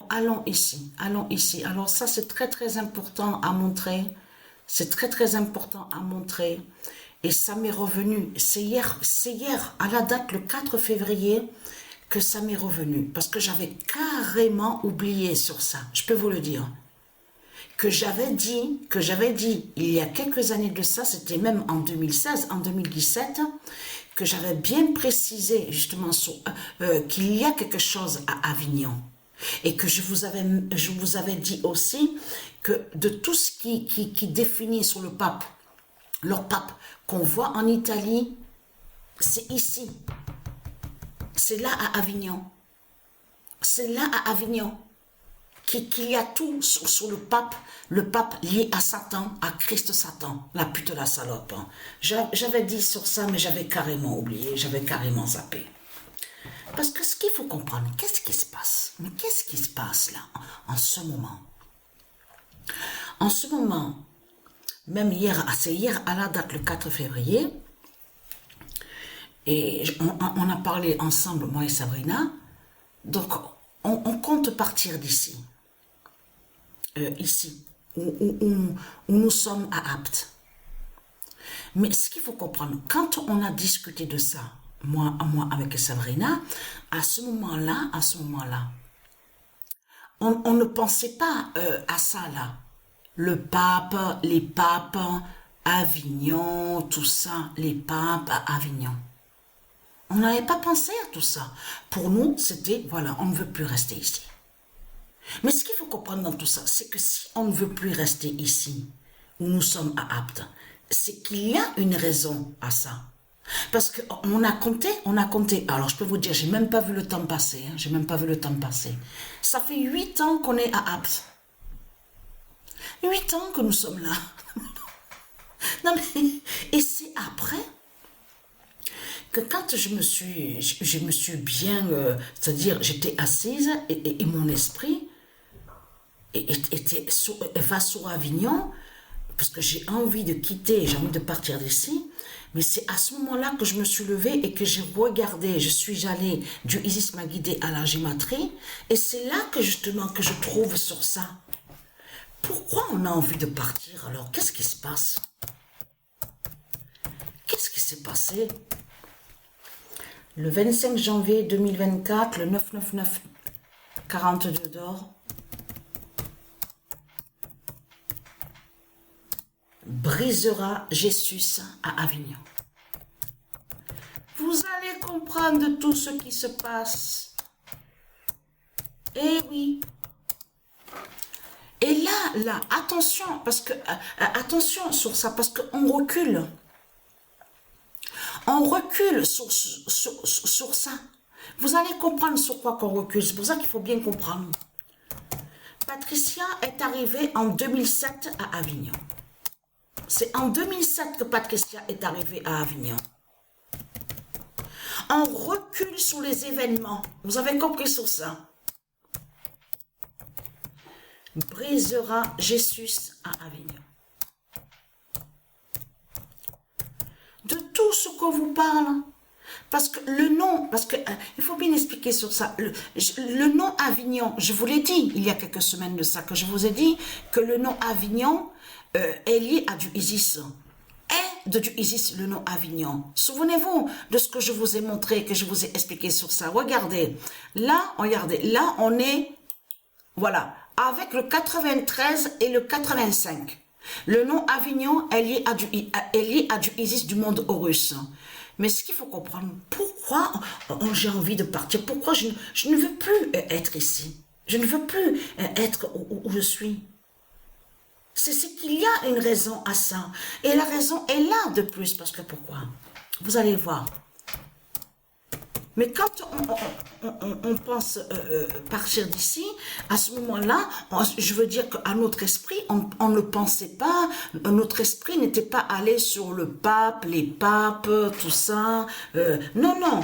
Allons ici, allons ici. Alors ça, c'est très très important à montrer. C'est très très important à montrer. Et ça m'est revenu. C'est hier, à la date le 4 février, que ça m'est revenu. Parce que j'avais carrément oublié sur ça. Je peux vous le dire. Que j'avais dit, il y a quelques années de ça, c'était même en 2016, en 2017, que j'avais bien précisé justement qu'il y a quelque chose à Avignon. Et que je vous avais dit aussi que de tout ce qui définit sur le pape, leur pape, qu'on voit en Italie, c'est ici. C'est là à Avignon. C'est là à Avignon qu'il y a tout sur le pape lié à Satan, à Christ Satan, la pute la salope. J'avais dit sur ça, mais j'avais carrément oublié, j'avais carrément zappé. Parce que ce qu'il faut comprendre, qu'est-ce qui se passe? Mais qu'est-ce qui se passe là, en ce moment? En ce moment, même hier, c'est hier à la date, le 4 février, et on a parlé ensemble, moi et Sabrina, donc on compte partir d'ici, ici, où nous sommes à Apt. Mais ce qu'il faut comprendre, quand on a discuté de ça, moi avec Sabrina, à ce moment-là, on ne pensait pas à ça là. Le pape, les papes, Avignon, tout ça, les papes à Avignon. On n'avait pas pensé à tout ça. Pour nous, c'était, voilà, on ne veut plus rester ici. Mais ce qu'il faut comprendre dans tout ça, c'est que si on ne veut plus rester ici, où nous sommes à Apt, c'est qu'il y a une raison à ça. Parce qu'on a compté, alors je peux vous dire, j'ai même pas vu le temps passer, hein, j'ai même pas vu le temps passer. Ça fait 8 ans qu'on est à Apt. 8 ans que nous sommes là. Non mais, et c'est après que quand je me suis bien, c'est-à-dire j'étais assise et mon esprit va sur Avignon, parce que j'ai envie de quitter, j'ai envie de partir d'ici, mais c'est à ce moment-là que je me suis levée et que j'ai regardé, je suis allée, Dieu Isis m'a guidée à la gématrie, et c'est là que justement que je trouve sur ça. Pourquoi on a envie de partir alors? Qu'est-ce qui se passe? Qu'est-ce qui s'est passé? Le 25 janvier 2024, le 999 42 d'or, brisera Jésus à Avignon. Vous allez comprendre tout ce qui se passe. Eh oui. Et là, attention, parce que attention sur ça, parce qu'on recule. On recule sur ça. Vous allez comprendre sur quoi qu'on recule. C'est pour ça qu'il faut bien comprendre. Patricia est arrivée en 2007 à Avignon. C'est en 2007 que Patricia est arrivée à Avignon. On recule sur les événements. Vous avez compris sur ça? Brisera Jésus à Avignon. De tout ce que vous parle, parce que le nom, il faut bien expliquer sur ça, le nom Avignon, je vous l'ai dit il y a quelques semaines de ça, que je vous ai dit que le nom Avignon est lié à du Isis. Est de du Isis le nom Avignon. Souvenez-vous de ce que je vous ai montré, que je vous ai expliqué sur ça. Regardez, là on est, voilà, avec le 93 et le 85. Le nom Avignon est lié à du Isis du monde Horus. Mais ce qu'il faut comprendre, pourquoi j'ai envie de partir, pourquoi je ne veux plus être ici. Je ne veux plus être où je suis. C'est qu'il y a une raison à ça. Et la raison est là de plus, parce que pourquoi? Vous allez voir. Mais quand on pense partir d'ici, à ce moment-là, je veux dire qu'à notre esprit, on ne pensait pas, notre esprit n'était pas allé sur le pape, les papes, tout ça. Non,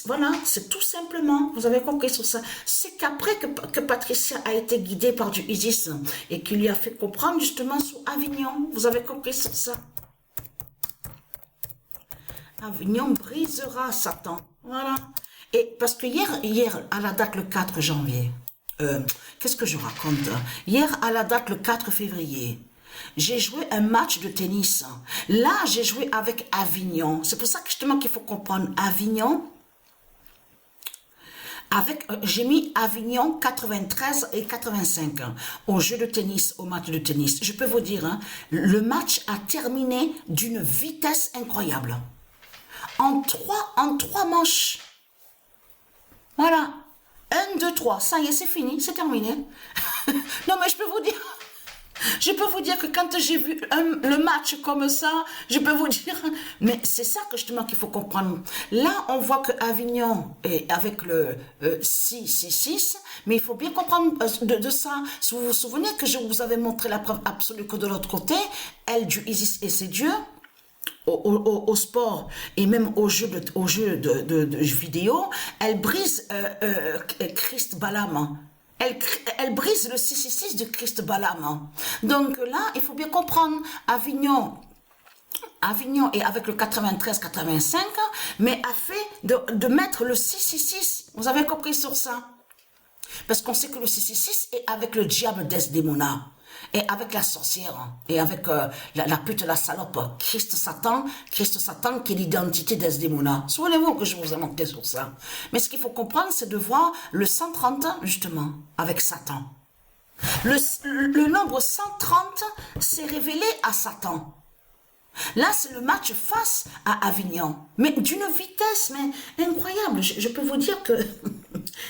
voilà, c'est tout simplement, vous avez compris sur ça. C'est qu'après que Patricia a été guidée par du Isis et qu'il lui a fait comprendre justement sur Avignon, vous avez compris sur ça. Avignon brisera Satan. Voilà. Et parce que hier, à la date le 4 janvier, qu'est-ce que je raconte? Hier, à la date, le 4 février, j'ai joué un match de tennis. Là, j'ai joué avec Avignon. C'est pour ça que justement qu'il faut comprendre Avignon. J'ai mis Avignon 93 et 85 au jeu de tennis, au match de tennis. Je peux vous dire, hein, le match a terminé d'une vitesse incroyable. En trois manches. Voilà. 1, 2, 3. Ça y est, c'est fini, c'est terminé. Non, mais je peux vous dire que quand j'ai vu le match comme ça, je peux vous dire, mais c'est ça que justement qu'il faut comprendre. Là, on voit que Avignon est avec le 6-6-6, mais il faut bien comprendre de ça. Si vous vous souvenez que je vous avais montré la preuve absolue que de l'autre côté, elle du Isis et ses dieux, au sport et même au jeu de vidéo, elle brise Christ Balaam. Elle brise le 666 de Christ Balaam. Donc là, il faut bien comprendre, Avignon est avec le 93-85, mais a fait de mettre le 666. Vous avez compris sur ça? Parce qu'on sait que le 666 est avec le diable Desdémona. Et avec la sorcière, et avec la pute, la salope, Christ Satan qui est l'identité d'Esdémona. Souvenez-vous que je vous ai montré sur ça. Mais ce qu'il faut comprendre, c'est de voir le 130, justement, avec Satan. Le nombre 130 s'est révélé à Satan. Là, c'est le match face à Avignon. Mais d'une vitesse mais incroyable. Je peux vous dire que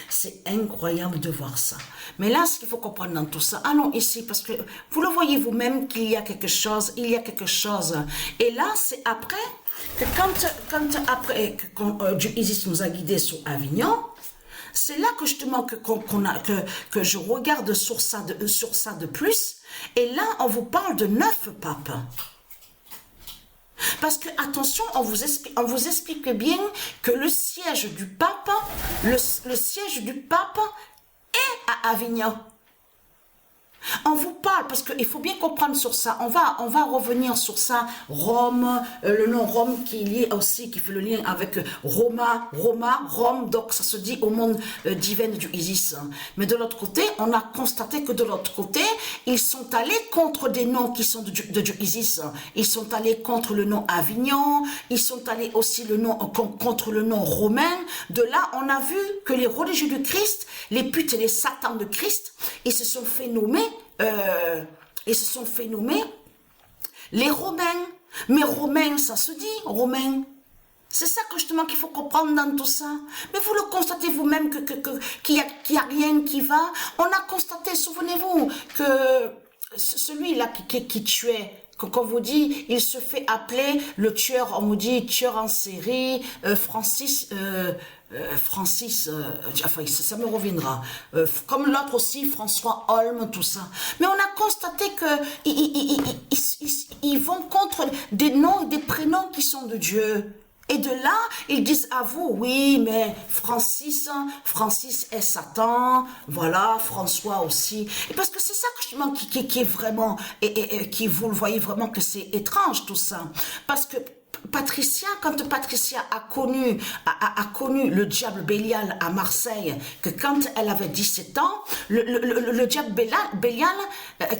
c'est incroyable de voir ça. Mais là, ce qu'il faut comprendre dans tout ça, allons ici, parce que vous le voyez vous-même qu'il y a quelque chose, Et là, c'est après, que quand Isis nous a guidés sur Avignon, c'est là que justement que je regarde sur ça de plus. Et là, on vous parle de 9 papes. Parce que, attention, on vous explique bien que le siège du pape, le siège du pape est à Avignon. On vous parle, parce qu'il faut bien comprendre sur ça, on va revenir sur ça, Rome, le nom Rome qui est lié aussi, qui fait le lien avec Rome, donc ça se dit au monde divin du Isis. Mais de l'autre côté, on a constaté que de l'autre côté, ils sont allés contre des noms qui sont du Isis. Ils sont allés contre le nom Avignon, ils sont allés aussi contre le nom romain. De là, on a vu que les religieux du Christ, les putes et les satans de Christ, ils se sont fait nommer les Romains. Mais Romains, ça se dit, Romains. C'est ça que justement qu'il faut comprendre dans tout ça. Mais vous le constatez vous-même qu'il y a rien qui va. On a constaté, souvenez-vous, que celui-là qui tuait, qu'on vous dit, il se fait appeler le tueur, on vous dit tueur en série, Francis, enfin, ça me reviendra. Comme l'autre aussi, François Holm, tout ça. Mais on a constaté que ils vont contre des noms et des prénoms qui sont de Dieu. Et de là, ils disent à vous, oui, mais Francis est Satan, voilà, François aussi. Et parce que c'est ça justement qui est vraiment, et qui vous le voyez vraiment que c'est étrange tout ça. Parce que Patricia, quand Patricia a connu le diable Bélial à Marseille, que quand elle avait 17 ans, le diable Bélial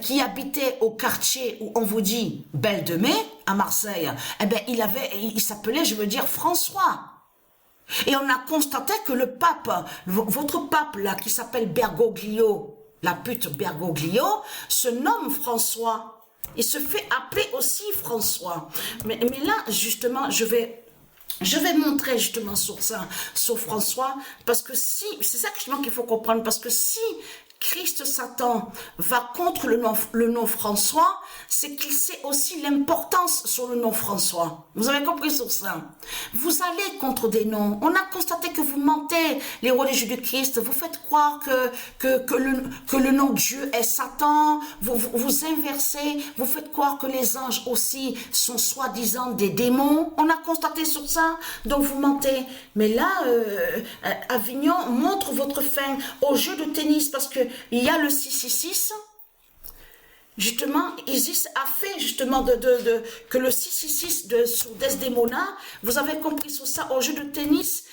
qui habitait au quartier où on vous dit Belle de Mai, à Marseille, eh ben il s'appelait, je veux dire, François. Et on a constaté que le pape, votre pape là, qui s'appelle Bergoglio, la pute Bergoglio, se nomme François. Il se fait appeler aussi François. Mais là, justement, je vais montrer justement sur ça, sur François, parce que si, c'est ça justement qu'il faut comprendre, parce que si Christ Satan va contre le nom François, c'est qu'il sait aussi l'importance sur le nom François. Vous avez compris sur ça? Vous allez contre des noms. On a constaté que vous mentez, les religieux du Christ. Vous faites croire que le nom Dieu est Satan. Vous inversez. Vous faites croire que les anges aussi sont soi-disant des démons. On a constaté sur ça. Donc vous mentez. Mais là, Avignon montre votre fin au jeu de tennis, parce que il y a le 666. Justement, Isis a fait justement que le 666 sur Desdémona, vous avez compris sur ça, au jeu de tennis,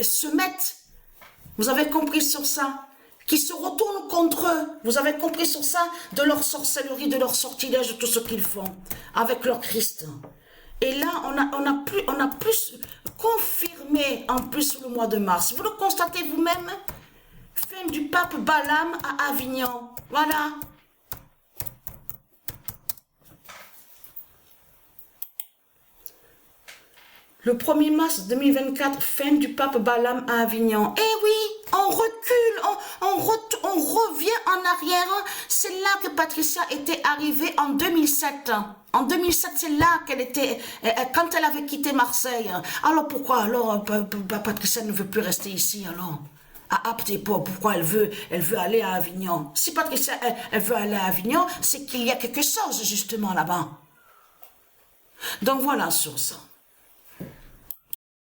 se mette. Vous avez compris sur ça. qui se retournent contre eux. Vous avez compris sur ça? De leur sorcellerie, de leur sortilège, de tout ce qu'ils font avec leur Christ. Et là, on a plus confirmé, en plus, le mois de mars. Vous le constatez vous-même? Fin du pape Balaam à Avignon. Voilà. Le 1er mars 2024, fin du pape Balaam à Avignon. Eh oui, on recule, on revient en arrière. C'est là que Patricia était arrivée en 2007. En 2007, c'est là qu'elle était, quand elle avait quitté Marseille. Alors pourquoi alors Patricia ne veut plus rester ici alors? À Aptéport, pourquoi elle veut aller à Avignon? Si Patricia, elle veut aller à Avignon, c'est qu'il y a quelque chose justement là-bas. Donc voilà sur ça.